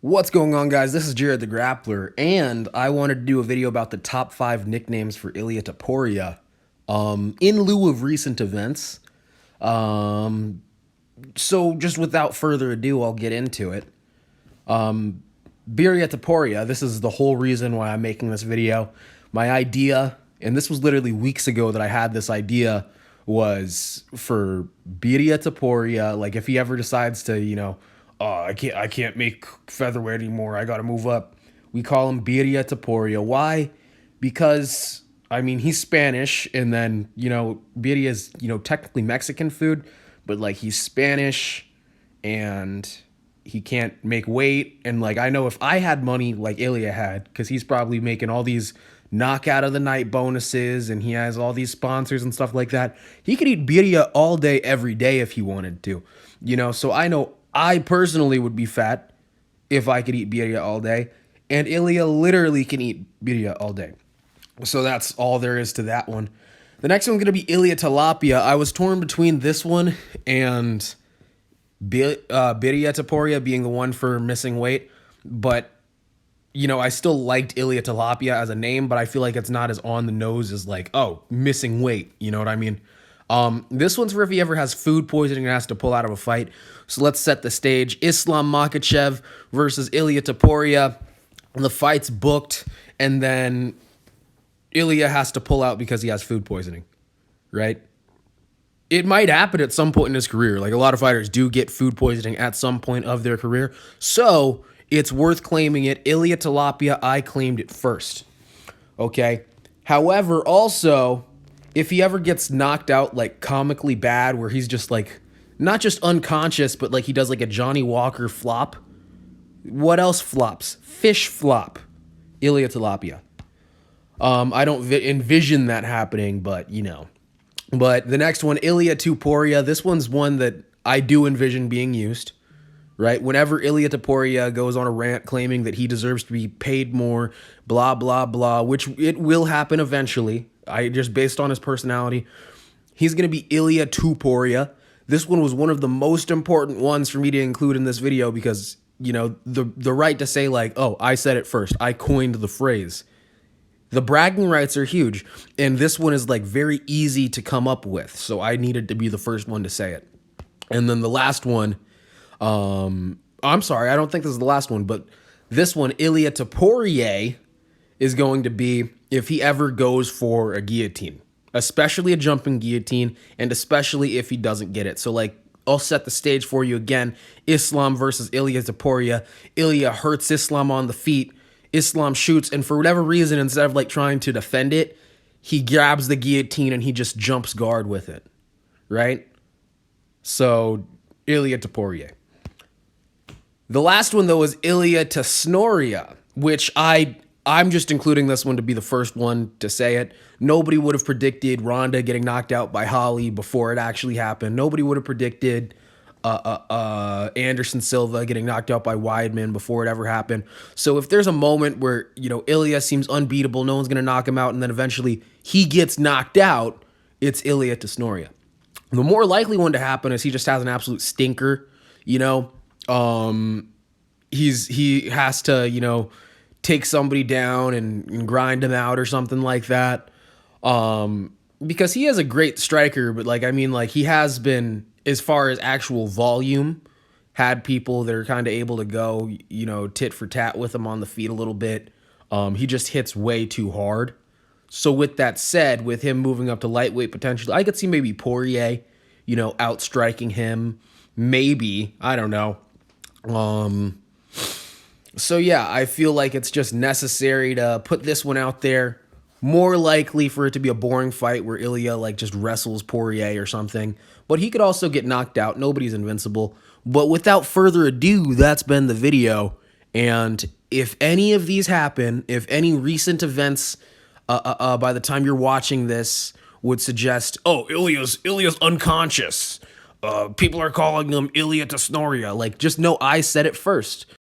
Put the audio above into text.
What's going on, guys? This is Jared the Grappler, and I wanted to do a video about the top 5 nicknames for Ilia Topuria in lieu of recent events. Um, so, just without further ado, I'll get into it. Ilia Topuria, this is the whole reason why I'm making this video. My idea, and this was literally weeks ago that I had this idea, was for Ilia Topuria, like if he ever decides to, I can't make featherweight anymore, I gotta move up. We call him Ilia Topuria. Why? Because he's Spanish, and then birria is technically Mexican food, but like he's Spanish, and he can't make weight. And like I know if I had money like Ilia had, because he's probably making all these knockout of the night bonuses, and he has all these sponsors and stuff like that. He could eat birria all day, every day if he wanted to. So I know I personally would be fat if I could eat birria all day, and Ilia literally can eat birria all day. So that's all there is to that one. The next one's going to be Ilia Tilapia. I was torn between this one and Ilia Topuria being the one for missing weight, but I still liked Ilia Tilapia as a name, but I feel like it's not as on the nose as like, oh, missing weight. You know what I mean? This one's for if he ever has food poisoning and has to pull out of a fight. So let's set the stage. Islam Makhachev versus Ilia Topuria. The fight's booked, and then Ilia has to pull out because he has food poisoning, right? It might happen at some point in his career. Like a lot of fighters do get food poisoning at some point of their career. So it's worth claiming it. Ilia Tilapia, I claimed it first. Okay. However, also, if he ever gets knocked out like comically bad, where he's just like, not just unconscious, but like he does like a Johnny Walker flop. What else flops? Fish flop. Ilia Tilapia. I don't envision that happening, but But the next one, Ilia Topuria. This one's one that I do envision being used, right? Whenever Ilia Topuria goes on a rant claiming that he deserves to be paid more, blah, blah, blah, which it will happen eventually. Just based on his personality, he's going to be Ilia Topuria. This one was one of the most important ones for me to include in this video because, the right to say like, oh, I said it first. I coined the phrase. The bragging rights are huge, and this one is like very easy to come up with, so I needed to be the first one to say it. And then the last one, I'm sorry, I don't think this is the last one, but this one, Ilia Topuria, is going to be if he ever goes for a guillotine, especially a jumping guillotine, and especially if he doesn't get it. So like, I'll set the stage for you again. Islam versus Ilia Topuria. Ilia hurts Islam on the feet. Islam shoots, and for whatever reason, instead of like trying to defend it, he grabs the guillotine and he just jumps guard with it, right? So, Ilia Topuria. The last one, though, is Ilia Topuria, which I'm just including this one to be the first one to say it. Nobody would have predicted Ronda getting knocked out by Holly before it actually happened. Nobody would have predicted Anderson Silva getting knocked out by Weidman before it ever happened. So if there's a moment where, Ilia seems unbeatable, no one's going to knock him out, and then eventually he gets knocked out, it's Ilia Topuria. The more likely one to happen is he just has an absolute stinker, he has to, take somebody down and grind him out or something like that. Because he is a great striker, but he has been, as far as actual volume, had people that are kind of able to go, tit for tat with him on the feet a little bit. He just hits way too hard. So with that said, with him moving up to lightweight potentially, I could see maybe Poirier, outstriking him. Maybe, I don't know. So yeah, I feel like it's just necessary to put this one out there. More likely for it to be a boring fight where Ilia like just wrestles Poirier or something. But he could also get knocked out. Nobody's invincible. But without further ado, that's been the video. And if any of these happen, if any recent events by the time you're watching this would suggest, oh, Ilia's unconscious. People are calling him Ilia Topuria. Like, just know I said it first.